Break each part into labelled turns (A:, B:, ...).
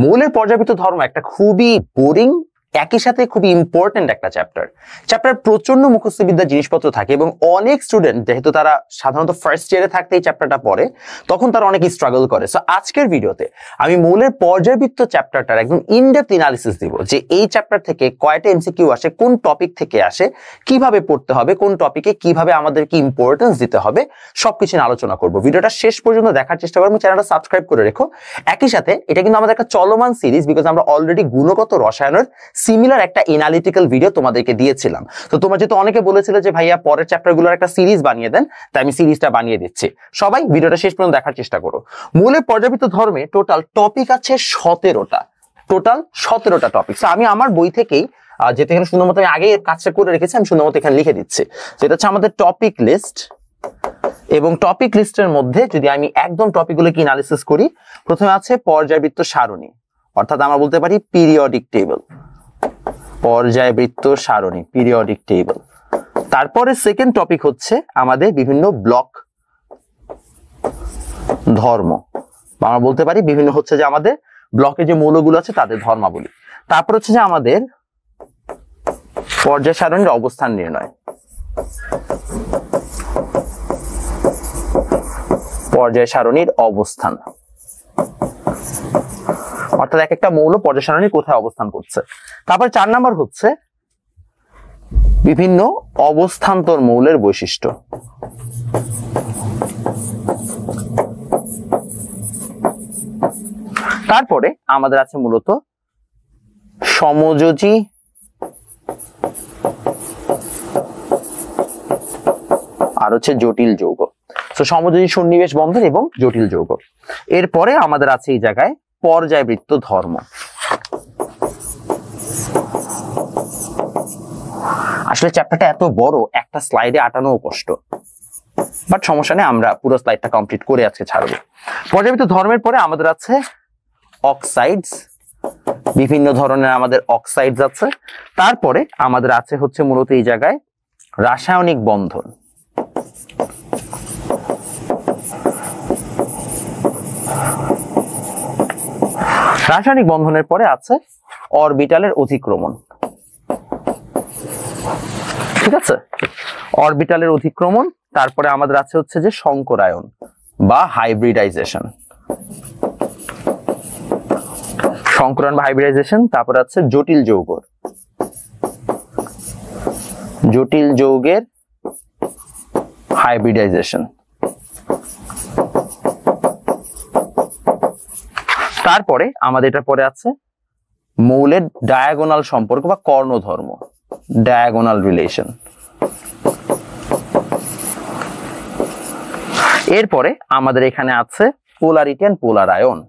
A: মৌলের পর্যায়বৃত্ত ধর্ম একটা খুবই বোরিং একই সাথে খুবই ইম্পর্টেন্ট একটা চ্যাপ্টার প্রচন্ড মুখস্থবিদ্যার জিনিসপত্র থাকে এবং অনেক স্টুডেন্ট যেহেতু তারা সাধারণত ফার্স্ট ইয়ারে থাকতে এই চ্যাপ্টারটা পড়ে তখন তারা অনেক স্ট্রাগল করে। সো আজকের ভিডিওতে আমি মৌলের পর্যায়বৃত্ত চ্যাপ্টারটার একদম ইনডেপথ অ্যানালিসিস দিব যে এই চ্যাপ্টার থেকে কয়টা এমসিকিউ আসে, কোন টপিক থেকে আসে, কিভাবে পড়তে হবে, কোন টপিকে কিভাবে আমাদেরকে ইম্পর্টেন্স দিতে হবে, সবকিছু নিয়ে আলোচনা করব। ভিডিওটা শেষ পর্যন্ত দেখার চেষ্টা করবো, চ্যানেলটা সাবস্ক্রাইব করে রেখো। একই সাথে এটা কিন্তু আমাদের একটা চলমান সিরিজ, বিকজ আমরা অলরেডি গুণগত রসায়নের সিমিলার একটা অ্যানালিটিক্যাল ভিডিও তোমাদেরকে দিয়েছিলাম। তো তোমরা যেহেতু অনেকে বলেছিলে যে ভাইয়া পরের চ্যাপ্টারগুলোর একটা সিরিজ বানিয়ে দেন, তাই আমি সিরিজটা বানিয়ে দিচ্ছি। সবাই ভিডিওটা শেষ পর্যন্ত দেখার চেষ্টা করো। মৌলের পর্যায়বৃত্ত ধর্মে টোটাল টপিক আছে 17টা, টোটাল 17টা টপিক। আমি আমার বই থেকেই যেটা এখানে সুন্দর মতো আমি আগে কাজটা করে রেখেছি, আমি সুন্দর মতো এখানে লিখে দিচ্ছি। যেটা হচ্ছে আমাদের টপিক লিস্ট, এবং টপিক লিস্টের মধ্যে যদি আমি একদম টপিকগুলোকে অ্যানালিসিস করি, প্রথমে আছে পর্যায়বৃত্ত সারণী, অর্থাৎ আমরা বলতে পারি পিরিয়ডিক টেবল, পর্যায়বৃত্ত সারণী পিরিয়ডিক টেবল। তারপরে সেকেন্ড টপিক হচ্ছে আমাদের বিভিন্ন ব্লক ধর্ম, আমরা বলতে পারি বিভিন্ন হচ্ছে যে আমাদের ব্লকে যে মৌলগুলো আছে তাদের ধর্মাবলী। তারপর হচ্ছে যে আমাদের পর্যায় সারণীর অবস্থান নির্ণয়, পর্যায় সারণীর অবস্থান, অর্থাৎ এক একটা মৌল পর্যায় সারণী কোথায় অবস্থান করছে। তারপর 4 নাম্বার হচ্ছে বিভিন্ন অবস্থান্তর মৌলের বৈশিষ্ট্য। তারপরে আমাদের আছে মূলত সমযোজী আর হচ্ছে জটিল যৌগ। তো সমযোজী সন্নিবেশ বন্ধন এবং জটিল যৌগ। এরপরে আমাদের আছে এই জায়গায় পর্যায়বৃত্ত ধর্ম। আসলে চ্যাপ্টারটা এত বড়, একটা স্লাইডে আটানো কষ্ট, বাট সমস্যা নেই, আমরা পুরো স্লাইডটা কমপ্লিট করে আজকে ছাড়বো। পর্যায়বৃত্ত ধর্মের পরে আমাদের আছে অক্সাইডস, বিভিন্ন ধরনের আমাদের অক্সাইডস আছে। তারপরে আমাদের আছে হচ্ছে মূলত এই জায়গায় রাসায়নিক বন্ধন, রাসায়নিক বন্ধনের পরে আছে অরবিটালের অতিক্রমণ। ঠিক আছে, অরবিটালের অতিক্রমণ। তারপরে আমাদের আছে হচ্ছে যে সংকরায়ন বা হাইব্রিডাইজেশন, সংকরায়ন বা হাইব্রিডাইজেশন। তারপরে আছে জটিল যৌগ, জটিল যৌগের হাইব্রিডাইজেশন। তারপরে আমাদের এটা পরে আছে মৌলের ডায়াগোনাল সম্পর্ক বা কর্ণধর্ম, ডায়াগোনাল রিলেশন। এরপরে আমাদের এখানে আছে polarity and polar ion.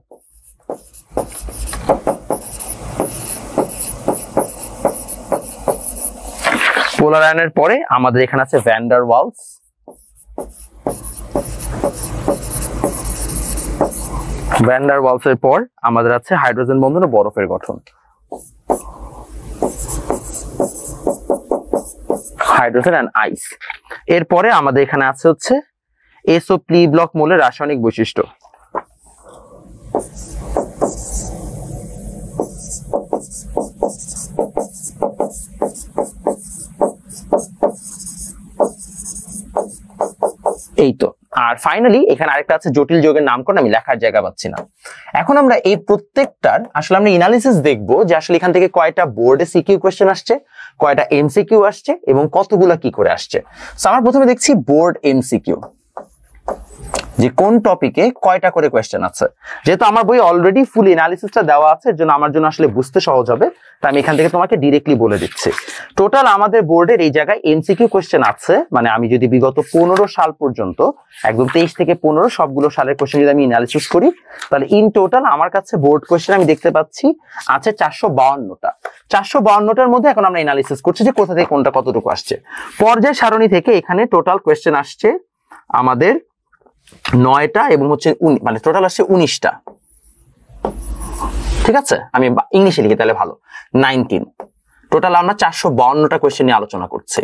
A: Polar আয়নের পরে আমাদের এখানে আছে van der Waals, van der ওয়ালসের পর আমাদের আছে হাইড্রোজেন বন্ধন ও বরফের গঠন, হাইড্রোজেন এন্ড আইস। এরপরে আমাদের এখানে আছে হচ্ছে এসও প্লি ব্লক মৌলের রাসায়নিক বৈশিষ্ট্য। এই তো। আর ফাইনালি এখানে আরেকটা আছে জটিল যৌগের নামকরণ, আমি লেখার জায়গা পাচ্ছি না। এখন আমরা এই প্রত্যেকটার আসলে আমরা অ্যানালিসিস দেখবো যে আসলে এখান থেকে কয়টা বোর্ডে সিকিউ কোশ্চেন আসছে, কয়টা এমসিকিউ আসছে এবং কতগুলা কি করে আসছে। সো আমরা প্রথমে দেখছি বোর্ড এমসিকিউ, যে কোন টপিকে কয়টা করে কোয়েশ্চেন আছে। যেহেতু আমার বই অলরেডি ফুল অ্যানালিসিসটা দেওয়া আছে, এর জন্য আমার জন্য আসলে বুঝতে সহজ হবে, তাই আমি এখান থেকে তোমাকে ডিরেক্টলি বলে দিচ্ছি। টোটাল আমাদের বোর্ডের এই জায়গায় এমসিকিউ কোয়েশ্চেন আছে, মানে আমি যদি বিগত 15 সাল পর্যন্ত একদম 23 থেকে 15 সবগুলো সালের কোয়েশ্চেন যদি আমি অ্যানালিসিস করি, তাহলে ইন টোটাল আমার কাছে বোর্ড কোয়েশ্চেন আমি দেখতে পাচ্ছি আছে 452টা। 452টার মধ্যে এখন আমরা অ্যানালিসিস করছি যে কোথা থেকে কোনটা কতটুকু আসছে। পর্যায় সারণী থেকে এখানে টোটাল কোয়েশ্চেন আসছে আমাদের 9টা এবং হচ্ছে মানে টোটাল আসছে 19টা। ঠিক আছে, আমি ইংলিশে লিখি তাহলে ভালো, 19। টোটাল আমরা 452টা কোয়েশ্চেন নিয়ে আলোচনা করছি।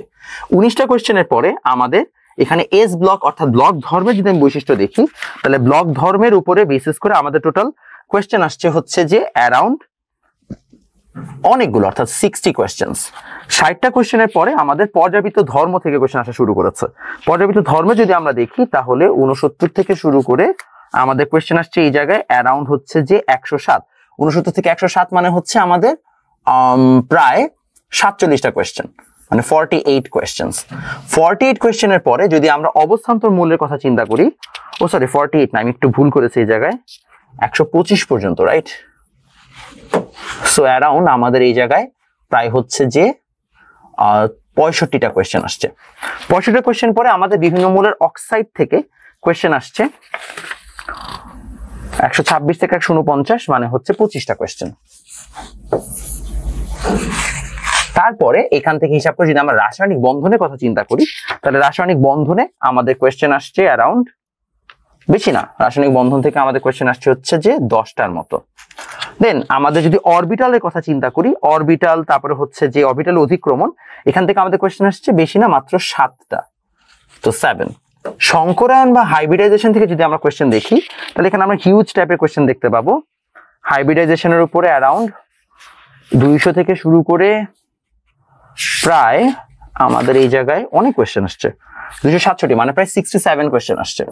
A: 19টা কোয়েশ্চেনের পরে আমাদের এখানে এস ব্লক অর্থাৎ ব্লক ধর্মের যদি আমি বৈশিষ্ট্য দেখি, তাহলে ব্লক ধর্মের উপরে বেসিস করে আমাদের টোটাল কোয়েশ্চেন আসছে হচ্ছে যে অ্যারাউন্ড অনেকগুলো, অর্থাৎ 60 কোয়েশ্চেন্স। 60টা কোয়েশ্চেনের পরে আমাদের পর্যাবৃত্ত ধর্ম থেকে কোয়েশ্চেন আসা শুরু করেছে। পর্যাবৃত্ত ধর্মে যদি আমরা দেখি তাহলে 69 থেকে শুরু করে আমাদের কোয়েশ্চেন আসছে এই জায়গায় অ্যারাউন্ড হচ্ছে যে 107। 69 থেকে 107 মানে হচ্ছে আমাদের প্রায় 47টা কোয়েশ্চেন, মানে 48 কোয়েশ্চেন্স। 48 কোয়েশ্চেনের পরে যদি আমরা অবস্থান্তর মূল্যের কথা চিন্তা করি, ও সরি 48 না, আমি একটু ভুল করেছি এই জায়গায়, 125 পর্যন্ত, রাইট? সো অ্যারাউন্ড আমাদের এই জায়গায় প্রায় হচ্ছে যে 65টা কোয়েশ্চেন আসছে। 65টা কোয়েশ্চেন পরে আমাদের বিভিন্ন মূলের অক্সাইড থেকে কোয়েশ্চেন আসছে 126 থেকে 149, মানে হচ্ছে 25টা কোয়েশ্চেন। তারপরে এখান থেকে হিসাব করে যদি আমরা রাসায়নিক বন্ধনের কথা চিন্তা করি তাহলে রাসায়নিক বন্ধনে আমাদের কোয়েশ্চেন আসছে অ্যারাউন্ড, বেশি না, রাসায়নিক বন্ধন থেকে আমাদের কোয়েশ্চেন আসছে হচ্ছে যে 10টার মতো। দেন আমাদের যদি অরবিটালের কথা চিন্তা করি, অরবিটাল তারপরে হচ্ছে যে অরবিটাল অধিক্রমণ, এখান থেকে আমাদের কোয়েশ্চেন আসছে বেশি না, মাত্র 7টা, তো 7। সংকরায়ন বা হাইব্রিডাইজেশন থেকে যদি আমরা কোয়েশ্চেন দেখি তাহলে এখানে আমরা হিউজ টাইপের কোয়েশ্চেন দেখতে পাবো। হাইব্রিডাইজেশনের উপরে অ্যারাউন্ড 200 থেকে শুরু করে প্রায় আমাদের এই জায়গায় অনেক কোয়েশ্চেন আসছে, 267, মানে প্রায় 67 কোয়েশ্চেন আসছে।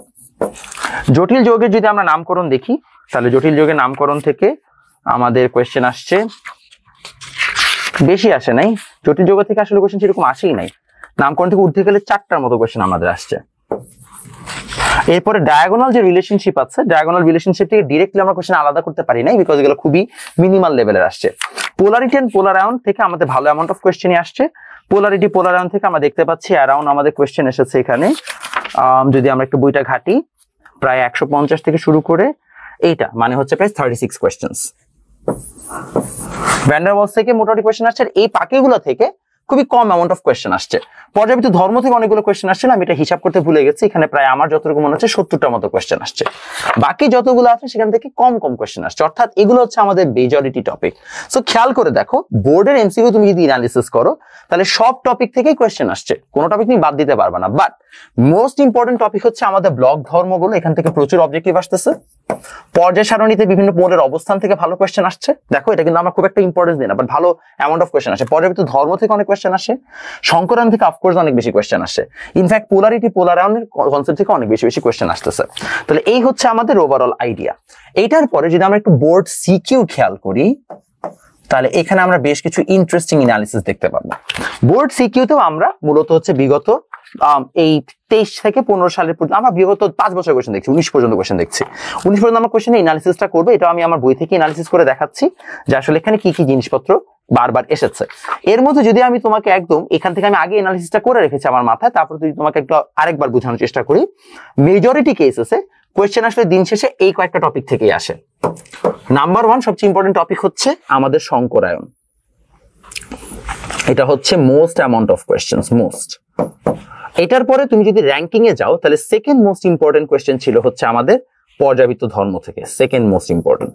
A: জটিল যৌগের যদি আমরা নামকরণ দেখি তাহলে জটিল যৌগের নামকরণ থেকে আমাদের কোয়েশ্চেন আসছে, বেশি আসে নাই, জটিল যৌগ থেকে আসলে কোয়েশ্চেন সেরকম আসেই নাই, নামকরণ থেকে উঠতে গেলে 4টার মতো কোয়েশ্চেন আমাদের আসছে। এরপরে ডায়াগোনাল যে রিলেশনশিপ আছে, ডায়াগোনাল রিলেশনশিপ থেকে ডিরেক্টলি আমরা কোয়েশ্চেন আলাদা করতে পারি নাই, বিকজ এগুলো খুবই মিনিমাল লেভেলের আসছে। পোলারিটি এন্ড পোলার আয়ন থেকে আমাদের ভালো অ্যামাউন্ট অফ কোয়েশ্চেনই আসছে। পোলারিটি পোলার আয়ন থেকে আমরা দেখতে পাচ্ছি অ্যারাউন্ড আমাদের কোয়েশ্চেন এসেছে এখানে, যদি আমরা একটু বইটা ঘাটি, প্রায় 150 থেকে শুরু করে এইটা, মানে হচ্ছে প্রায় 36 কোয়েশ্চেন্স। ভ্যান ডার ওয়ালস থেকে মোটামুটি কোয়েশ্চেন আসছে, এই পাখিগুলো থেকে খুবই কম অ্যামাউন্ট অফ কোয়েশ্চেন আসছে। পর্যাবৃত্ত ধর্ম থেকে অনেকগুলো কোয়েশ্চেন আসছে, আমি এটা হিসাব করতে ভুলে গেছি, এখানে প্রায় আমার যতটুকু মনে হচ্ছে 70টার মতো কোয়েশ্চেন আসছে। বাকি যতগুলো আছে সেখান থেকে কম কম কোয়েশ্চেন আসছে, অর্থাৎ এগুলো হচ্ছে আমাদের মেজরিটি টপিক। সো খেয়াল করে দেখো, বোর্ডের এমসিকিউ তুমি যদি অ্যানালিসিস করো তাহলে সব টপিক থেকেই কোয়েশ্চেন আসছে, কোনো টপিক তুমি বাদ দিতে পারবে না। বাট মোস্ট ইম্পর্টেন্ট টপিক হচ্ছে আমাদের ব্লক ধর্মগুলো, এখান থেকে প্রচুর অবজেক্টিভ আসতেছে। পর্যায় সারণীতে বিভিন্ন মৌলের অবস্থান থেকে ভালো কোয়েশ্চেন আসছে, দেখো এটা কিন্তু আমরা খুব একটা ইম্পর্টেন্স দিই না, বাট ভালো অ্যামাউন্ট অফ কোয়েশ্চেন আসে। পর্যাবৃত্ত ধর্ম থেকে অনেক কোয়েশ্চেন আসে, সংকরায়ন থেকে অফকোর্স অনেক বেশি কোয়েশ্চেন আসে, ইনফ্যাক্ট পোলারিটি পোলার আয়নের কনসেপ্ট থেকে অনেক বেশি বেশি কোয়েশ্চেন আসতেছে। তাহলে এই হচ্ছে আমাদের ওভারঅল আইডিয়া। এইটার পরে যদি আমরা একটু বোর্ড সিকিউ খেয়াল করি তাহলে এখানে আমরা বেশ কিছু ইন্টারেস্টিং অ্যানালিসিস দেখতে পাবো। বোর্ড সিকিউতেও আমরা মূলত হচ্ছে বিগত এই 23 থেকে 15 সালের পর্যন্ত আমরা বিগত 5 বছর কোয়েশ্চেন দেখছি, 19 পর্যন্ত কোয়েশ্চেন দেখছি। 19 পর্যন্ত আমরা কোয়েশ্চেন অ্যানালিসিসটা করবো, এটা আমি আমার বই থেকে অ্যানালিসিস করে দেখাচ্ছি যে আসলে এখানে কি কি জিনিসপত্র বারবার এসেছে। এর মধ্যে যদি আমি তোমাকে একদম এখান থেকে আমি আগে অ্যানালিসিসটা করে রেখেছি আমার মাথায়, তারপর যদি তোমাকে একটু আরেকবার বোঝানোর চেষ্টা করি, মেজরিটি কেসেসে কোয়েশ্চেন আসলে দিন শেষে এই কয়েকটা টপিক থেকেই আসে। নাম্বার 1 সবচেয়ে ইম্পর্টেন্ট টপিক হচ্ছে আমাদের সংকরায়ন, এটা হচ্ছে most amount of questions, most. এটার পরে তুমি যদি র্যাঙ্কিং এ যাও তাহলে সেকেন্ড মোস্ট ইম্পর্টেন্ট কোয়েশ্চেন ছিল হচ্ছে আমাদের পর্যাবৃত্ত ধর্ম থেকে, সেকেন্ড মোস্ট ইম্পর্টেন্ট।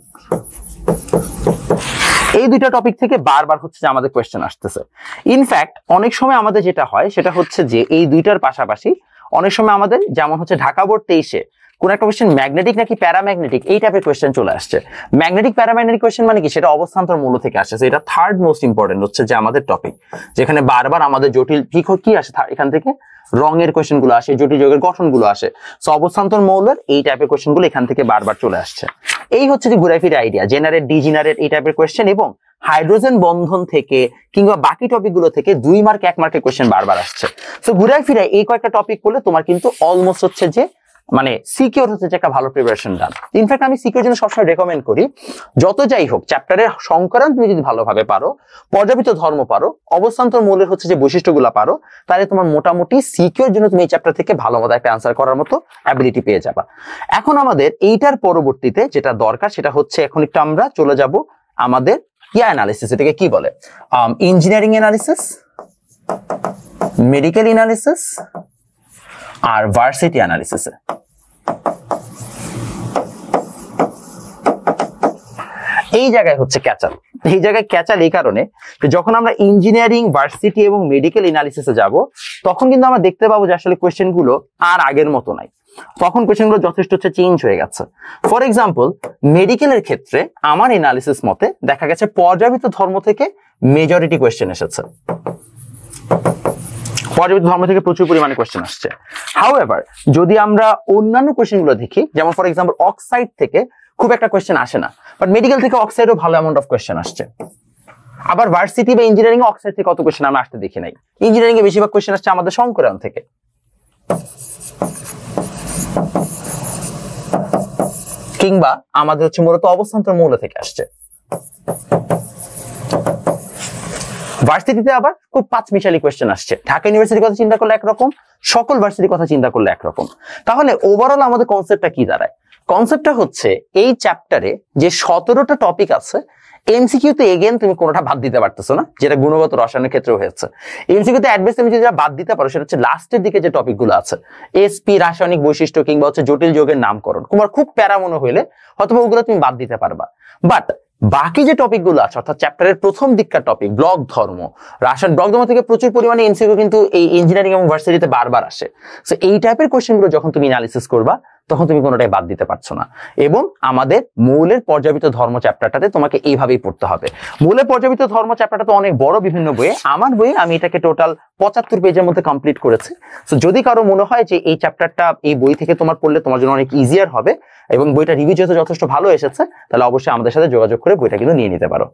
A: এই দুইটা টপিক থেকে বারবার হচ্ছে যে আমাদের কোয়েশ্চেন আসতেছে। ইনফ্যাক্ট অনেক সময় আমাদের যেটা হয় সেটা হচ্ছে যে এই দুইটার পাশাপাশি অনেক সময় আমাদের, যেমন হচ্ছে ঢাকা বোর্ড 23-এ কোন একটা কোয়েশ্চেন ম্যাগনেটিক নাকি প্যারাম্যাগনেটিক এই টাইপের কোয়েশ্চেন চলে আসছে। ম্যাগনেটিক প্যারাম্যাগনেটিক কোয়েশ্চেন মানে কি, সেটা অবস্থান্তর মূল্য থেকে আসছে। এটা থার্ড মোস্ট ইম্পর্টেন্ট হচ্ছে যে আমাদের টপিক, যেখানে বারবার আমাদের জটিল কি আসে, এখান থেকে রঙের কোয়েশ্চেন গুলো আসে, জটিল যৌগের গঠন গুলো আসে। সো অবস্থান্তর মৌলের এই টাইপের কোয়েশ্চেন গুলো এখান থেকে বারবার চলে আসছে। এই হচ্ছে যে ঘুরে ফিরে আইডিয়া, জেনারেট ডিজেনারেট এই টাইপের কোয়েশ্চেন, এবং হাইড্রোজেন বন্ধন থেকে কিংবা বাকি টপিক গুলো থেকে 2 মার্ক 1 মার্কের কোয়েশ্চেন বারবার আসছে। সো ঘুরে ফিরে এই কয়েকটা টপিক করলে তোমার কিন্তু অলমোস্ট হচ্ছে যে মানে সিকিউর হচ্ছে যে একটা ভালো প্রিপারেশন ডান। ইনফ্যাক্ট আমি সিকিউর জন্য সবসময় রেকমেন্ড করি, যত যাই হোক চ্যাপ্টারের সংকরায়ন তুমি যদি ভালোভাবে পারো, পর্যাবৃত্ত ধর্ম পারো, অবস্থান্তর মৌলের হচ্ছে যে বৈশিষ্ট্যগুলো পারো, তাহলে তোমার মোটামুটি সিকিউর জন্য তুমি এই চ্যাপ্টার থেকে ভালো মতো একটা অ্যান্সার করার মতো অ্যাবিলিটি পেয়ে যাবা। এখন আমাদের এইটার পরবর্তীতে যেটা দরকার সেটা হচ্ছে এখন একটু আমরা চলে যাব আমাদের অ্যানালিসিস, এটাকে কি বলে, ইঞ্জিনিয়ারিং অ্যানালিসিস, মেডিকেল অ্যানালিসিস আর ভার্সিটি অ্যানালিসিসে। এই জায়গায় হচ্ছে ক্যাচাল, এই জায়গায় ক্যাচাল এই কারণে যে যখন আমরা ইঞ্জিনিয়ারিং, ভার্সিটি এবং মেডিকেল অ্যানালিসিসে যাব তখন কিন্তু আমরা দেখতে পাবো যে আসলে কোয়েশ্চেন গুলো আর আগের মতো নাই। তখন কোয়েশ্চেনগুলো যথেষ্ট চেঞ্জ হয়ে গেছে। ফর এক্সাম্পল, মেডিকেলের ক্ষেত্রে আমার এনালিসিস মতে দেখা গেছে পর্যাবৃত্ত ধর্ম থেকে মেজরিটি কোয়েশ্চেন এসেছে, পর্যাবৃত্ত ধর্ম থেকে প্রচুর পরিমাণে কোয়েশ্চেন আসছে। হাউএভার, যদি আমরা অন্যান্য কোয়েশ্চেনগুলো দেখি, যেমন ফর এক্সাম্পল অক্সাইড থেকে খুব একটা কোয়েশ্চেন আসে না, বাট মেডিকেল থেকে অক্সাইডও ভালো অ্যামাউন্ট অফ কোয়েশ্চেন আসছে। আবার ভার্সিটি বা ইঞ্জিনিয়ারিং এ অক্সাইড থেকে কত কোয়েশ্চেন আমরা আসতে দেখি নাই। ইঞ্জিনিয়ারিং এ বেশিরভাগ কোয়েশ্চেন আসছে আমাদের সংকরায়ন থেকে। কিংবা আমাদের মূলত অবস্থান্তর মৌল থেকে আসছে। ভার্সিটিতে আবার খুব পাঁচ মিশালি কোয়েশ্চেন আসছে। ঢাকা ইউনিভার্সিটির কথা চিন্তা করলে একরকম, সকল ভার্সিটির কথা চিন্তা করলে একরকম। তাহলে ওভারঅল আমাদের কনসেপ্টটা কি দাঁড়ায়? কনসেপ্টটা হচ্ছে এই চ্যাপ্টারে যে 17টা টপিক আছে, এমসিকিউতে এগেন তুমি কোনোটা বাদ দিতে পারতেছো না, যেটা গুণগত রসায়নের ক্ষেত্রেও হয়েছে। এমসিকিউতে অ্যাডভাইস তুমি যেটা বাদ দিতে পারো সেটা হচ্ছে লাস্টের দিকে যে টপিকগুলো আছে, এসপি, রাসায়নিক বৈশিষ্ট্য কিংবা জটিল যৌগের নামকরণ, তোমার খুব প্যারা মনে হইলে হয়তো ওগুলো তুমি বাদ দিতে পারবা। বাট বাকি যে টপিকগুলো আছে, অর্থাৎ চ্যাপ্টারের প্রথম দিককার টপিক ব্লক ধর্ম, রাসায়ন ব্লক ধর্ম থেকে প্রচুর পরিমাণে এমসিকিউ কিন্তু এই ইঞ্জিনিয়ারিং এবং ভার্সিটিতে বারবার আসে। সো এই টাইপের কোশ্চেনগুলো যখন তুমি অ্যানালিসিস করবা, তখন তুমি কোনোটাই বাদ দিতে পারছো না। এবং আমাদের মৌলের পর্যাবৃত্ত ধর্ম চ্যাপ্টারটাতে তোমাকে এইভাবেই পড়তে হবে। মৌলের পর্যাবৃত্ত ধর্ম চ্যাপ্টারটা তো অনেক বড়, বিভিন্ন বইয়ে, আমার বইয়ে আমি এটাকে টোটাল 75 পেজের মধ্যে কমপ্লিট করেছি। সো যদি কারো মনে হয় যে এই চ্যাপ্টারটা এই বই থেকে তোমার পড়লে তোমার জন্য অনেক ইজিয়ার হবে এবং বইটা রিভিউ যেহেতু যথেষ্ট ভালো এসেছে, তাহলে অবশ্যই আমাদের সাথে যোগাযোগ করে বইটা কিন্তু নিয়ে নিতে পারো।